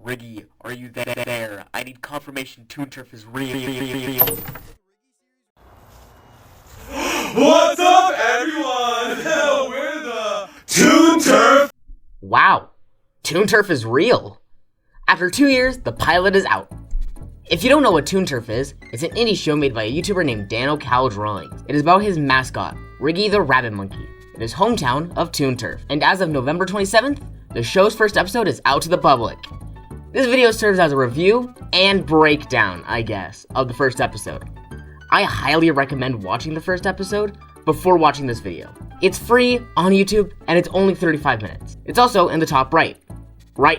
Riggy, are you there? I need confirmation Toon Turf is real. What's up, everyone? We're the Toon Turf. Wow, Toon Turf is real. After 2 years, the pilot is out. If you don't know what Toon Turf is, it's an indie show made by a YouTuber named Dan O'Cal Drawings. It is about his mascot, Riggy the Rabbit Monkey, in his hometown of Toon Turf. And as of November 27th, the show's first episode is out to the public. This video serves as a review and breakdown, I guess, of the first episode. I highly recommend watching the first episode before watching this video. It's free on YouTube and it's only 35 minutes. It's also in the top right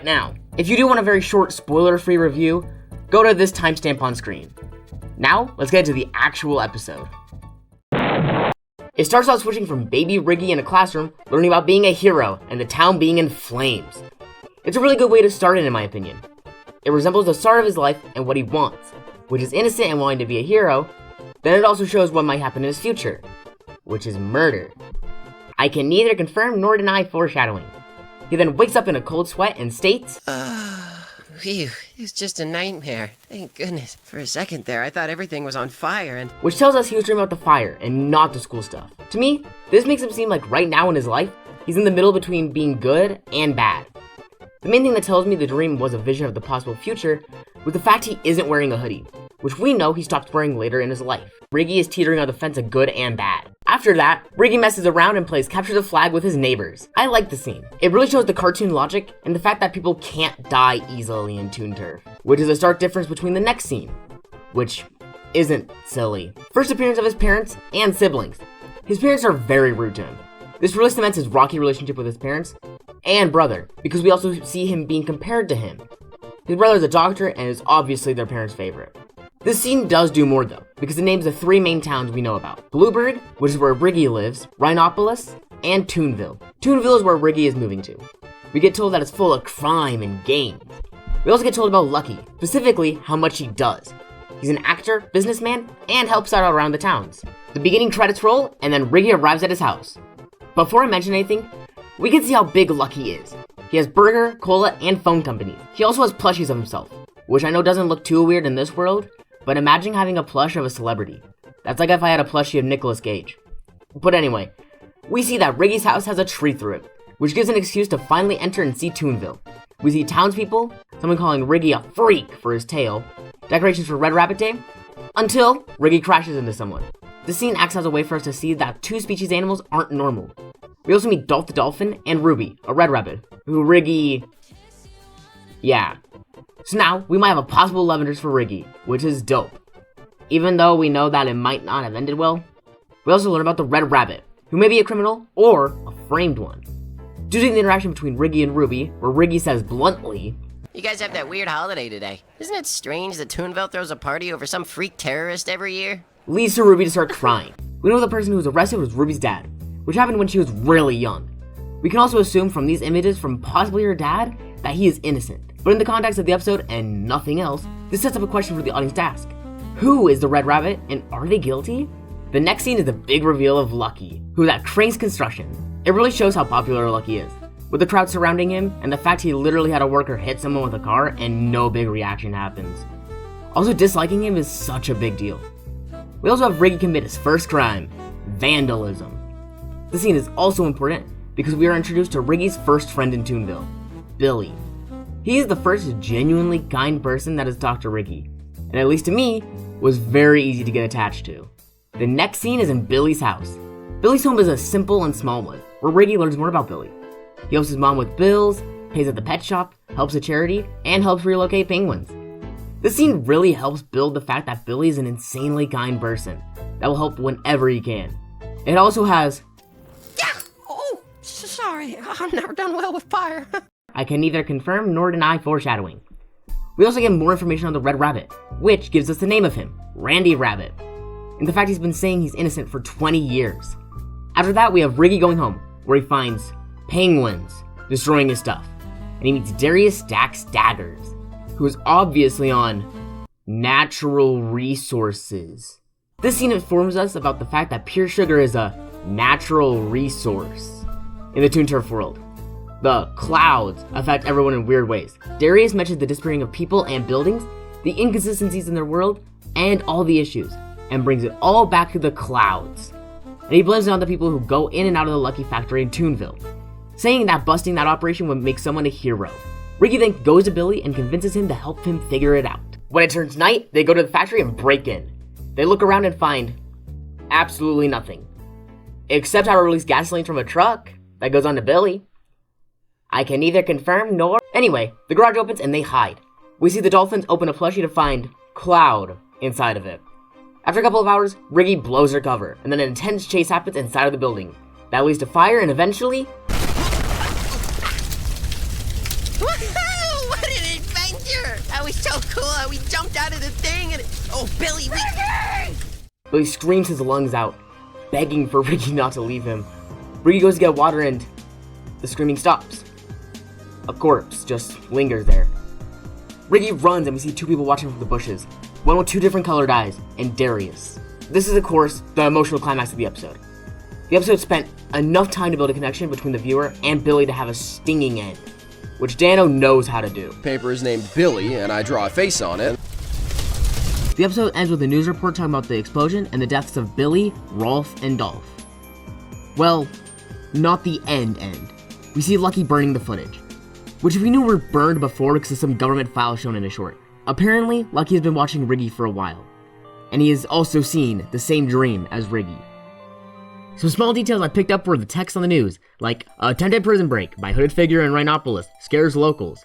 now. If you do want a very short spoiler-free review, go to this timestamp on screen. Now, let's get into the actual episode. It starts out switching from baby Riggy in a classroom, learning about being a hero, and the town being in flames. It's a really good way to start it, in my opinion. It resembles the start of his life and what he wants, which is innocent and wanting to be a hero. Then it also shows what might happen in his future, which is murder. I can neither confirm nor deny foreshadowing. He then wakes up in a cold sweat and states, Phew, it's just a nightmare. Thank goodness. For a second there, I thought everything was on fire and... which tells us he was dreaming about the fire and not the school stuff. To me, this makes him seem like right now in his life, he's in the middle between being good and bad. The main thing that tells me the dream was a vision of the possible future was the fact he isn't wearing a hoodie, which we know he stopped wearing later in his life. Riggy is teetering on the fence of good and bad. After that, Riggy messes around and plays capture the flag with his neighbors. I like the scene. It really shows the cartoon logic and the fact that people can't die easily in Toon Turf, which is a stark difference between the next scene, which isn't silly. First appearance of his parents and siblings. His parents are very rude to him. This really cements his rocky relationship with his parents and brother, because we also see him being compared to him. His brother is a doctor and is obviously their parents' favorite. This scene does do more though, because it names the three main towns we know about. Bluebird, which is where Riggy lives, Rhinopolis, and Toonville. Toonville is where Riggy is moving to. We get told that it's full of crime and games. We also get told about Lucky, specifically how much he does. He's an actor, businessman, and helps out around the towns. The beginning credits roll, and then Riggy arrives at his house. Before I mention anything, we can see how big Lucky is. He has burger, cola, and phone companies. He also has plushies of himself, which I know doesn't look too weird in this world, but imagine having a plush of a celebrity. That's like if I had a plushie of Nicolas Cage. But anyway, we see that Riggy's house has a tree through it, which gives an excuse to finally enter and see Toonville. We see townspeople, someone calling Riggy a freak for his tail, decorations for Red Rabbit Day, until Riggy crashes into someone. This scene acts as a way for us to see that two species animals aren't normal. We also meet Dolph the Dolphin and Ruby, a red rabbit, who Riggy... yeah. So now, we might have a possible love interest for Riggy, which is dope. Even though we know that it might not have ended well, we also learn about the Red Rabbit, who may be a criminal or a framed one. Due to the interaction between Riggy and Ruby, where Riggy says bluntly, You guys have that weird holiday today. Isn't it strange that Toonville throws a party over some freak terrorist every year? leads to Ruby to start crying. We know the person who was arrested was Ruby's dad, which happened when she was really young. We can also assume from these images from possibly her dad that he is innocent. But in the context of the episode and nothing else, this sets up a question for the audience to ask. Who is the Red Rabbit, and are they guilty? The next scene is the big reveal of Lucky, who's at Crank's construction. It really shows how popular Lucky is, with the crowd surrounding him and the fact he literally had a worker hit someone with a car and no big reaction happens. Also, disliking him is such a big deal. We also have Riggy commit his first crime, vandalism. This scene is also important because we are introduced to Riggy's first friend in Toonville, Billy. He is the first genuinely kind person that has talked to Riggy, and at least to me, was very easy to get attached to. The next scene is in Billy's house. Billy's home is a simple and small one, where Riggy learns more about Billy. He helps his mom with bills, pays at the pet shop, helps a charity, and helps relocate penguins. This scene really helps build the fact that Billy is an insanely kind person that will help whenever he can. It also has, Oh, sorry, I've never done well with fire. I can neither confirm nor deny foreshadowing. We also get more information on the Red Rabbit, which gives us the name of him, Randy Rabbit, and the fact he's been saying he's innocent for 20 years. After that, we have Riggy going home, where he finds penguins destroying his stuff, and he meets Darius Stacks Daggers, who is obviously on natural resources. This scene informs us about the fact that pure sugar is a natural resource in the Toon Turf world. The clouds affect everyone in weird ways. Darius mentions the disappearing of people and buildings, the inconsistencies in their world, and all the issues, and brings it all back to the clouds. And he blames it on the people who go in and out of the Lucky Factory in Toonville, saying that busting that operation would make someone a hero. Riggy then goes to Billy and convinces him to help him figure it out. When it turns night, they go to the factory and break in. They look around and find absolutely nothing, except how to release gasoline from a truck that goes on to Billy. I can neither confirm nor... Anyway, the garage opens and they hide. We see the dolphins open a plushie to find Cloud inside of it. After a couple of hours, Riggy blows her cover, and then an intense chase happens inside of the building. That leads to fire and eventually... Woohoo! What an adventure! That was so cool how we jumped out of the thing and... Oh, Billy, Billy screams his lungs out, begging for Riggy not to leave him. Riggy goes to get water and the screaming stops. A corpse just lingers there. Riggy runs and we see two people watching from the bushes. One with two different colored eyes, and Darius. This is, of course, the emotional climax of the episode. The episode spent enough time to build a connection between the viewer and Billy to have a stinging end, which Dano knows how to do. Paper is named Billy, and I draw a face on it. The episode ends with a news report talking about the explosion and the deaths of Billy, Rolf, and Dolph. Well, not the end. We see Lucky burning the footage, which we knew were burned before because of some government files shown in a short. Apparently, Lucky has been watching Riggy for a while, and he has also seen the same dream as Riggy. Some small details I picked up were the text on the news, like attempted prison break by hooded figure in Rhinopolis, scares locals.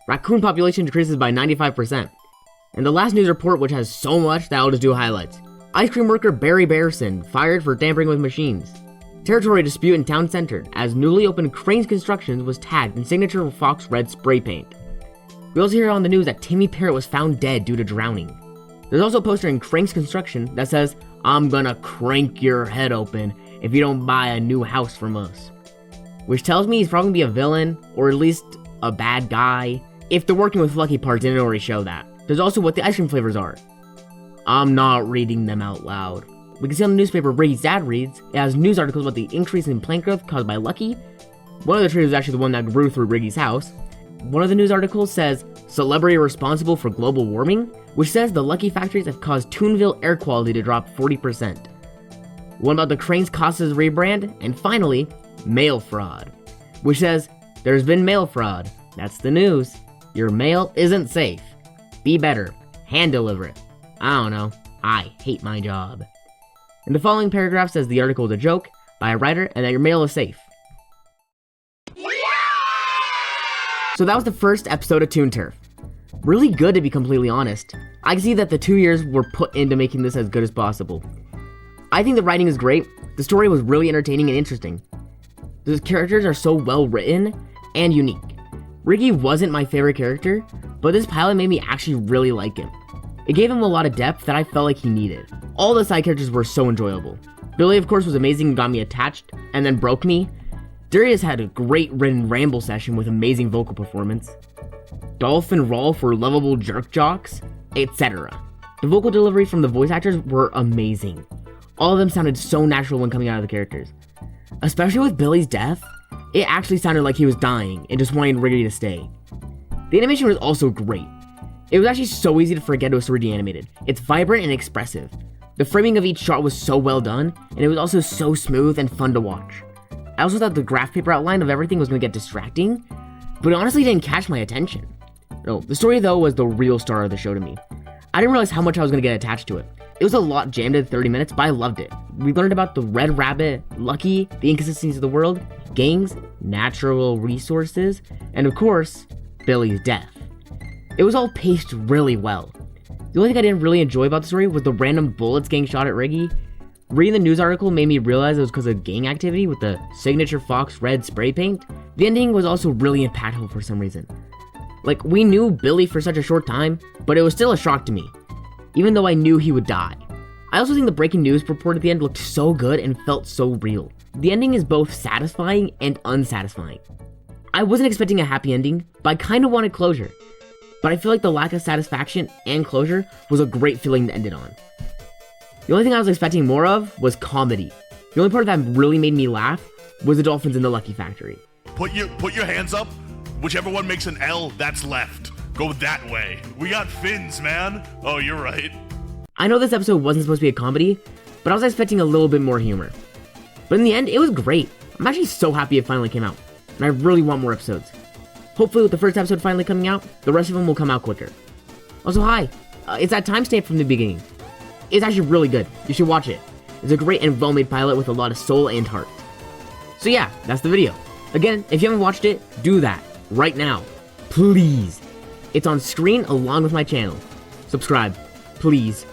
Raccoon population decreases by 95%. And the last news report, which has so much that I'll just do highlights. Ice cream worker Barry Bearson fired for tampering with machines. Territory dispute in town center, as newly opened Crane's Constructions was tagged in signature Fox red spray paint. We also hear on the news that Timmy Parrott was found dead due to drowning. There's also a poster in Crane's Construction that says, "I'm gonna crank your head open if you don't buy a new house from us." Which tells me he's probably gonna be a villain, or at least a bad guy, if the working with Lucky part didn't already show that. There's also what the ice cream flavors are. I'm not reading them out loud. We can see on the newspaper Riggy's dad reads, it has news articles about the increase in plant growth caused by Lucky. One of the trees is actually the one that grew through Riggy's house. One of the news articles says, celebrity responsible for global warming, which says the Lucky factories have caused Toonville air quality to drop 40%. One about the Crane's Casas rebrand, and finally, mail fraud, which says, there's been mail fraud. That's the news. Your mail isn't safe. Be better. Hand deliver it. I don't know. I hate my job. And the following paragraph says the article is a joke by a writer and that your mail is safe. So that was the first episode of Toon Turf. Really good, to be completely honest. I can see that the 2 years were put into making this as good as possible. I think the writing is great. The story was really entertaining and interesting. The characters are so well written and unique. Riggy wasn't my favorite character, but this pilot made me actually really like him. It gave him a lot of depth that I felt like he needed. All the side characters were so enjoyable. Billy, of course, was amazing and got me attached, and then broke me. Darius had a great written ramble session with amazing vocal performance. Dolph and Rolf were lovable jerk jocks, etc. The vocal delivery from the voice actors were amazing. All of them sounded so natural when coming out of the characters. Especially with Billy's death, it actually sounded like he was dying and just wanting Riggy to stay. The animation was also great. It was actually so easy to forget it was 3D animated. It's vibrant and expressive. The framing of each shot was so well done, and it was also so smooth and fun to watch. I also thought the graph paper outline of everything was going to get distracting, but it honestly didn't catch my attention. No, the story though was the real star of the show to me. I didn't realize how much I was going to get attached to it. It was a lot jammed in 30 minutes, but I loved it. We learned about the Red Rabbit, Lucky, the inconsistencies of the world, gangs, natural resources, and of course, Billy's death. It was all paced really well. The only thing I didn't really enjoy about the story was the random bullets getting shot at Riggy. Reading the news article made me realize it was because of gang activity with the signature Fox red spray paint. The ending was also really impactful for some reason. Like, we knew Billy for such a short time, but it was still a shock to me, even though I knew he would die. I also think the breaking news report at the end looked so good and felt so real. The ending is both satisfying and unsatisfying. I wasn't expecting a happy ending, but I kind of wanted closure. But I feel like the lack of satisfaction and closure was a great feeling to end it on. The only thing I was expecting more of was comedy. The only part that really made me laugh was the dolphins in the Lucky Factory. Put your hands up. Whichever one makes an L, that's left. Go that way. We got fins, man. Oh, you're right. I know this episode wasn't supposed to be a comedy, but I was expecting a little bit more humor. But in the end, it was great. I'm actually so happy it finally came out, and I really want more episodes. Hopefully with the first episode finally coming out, the rest of them will come out quicker. Also, hi, it's that timestamp from the beginning. It's actually really good. You should watch it. It's a great and well-made pilot with a lot of soul and heart. So yeah, that's the video. Again, if you haven't watched it, do that right now. Please. It's on screen along with my channel. Subscribe, please.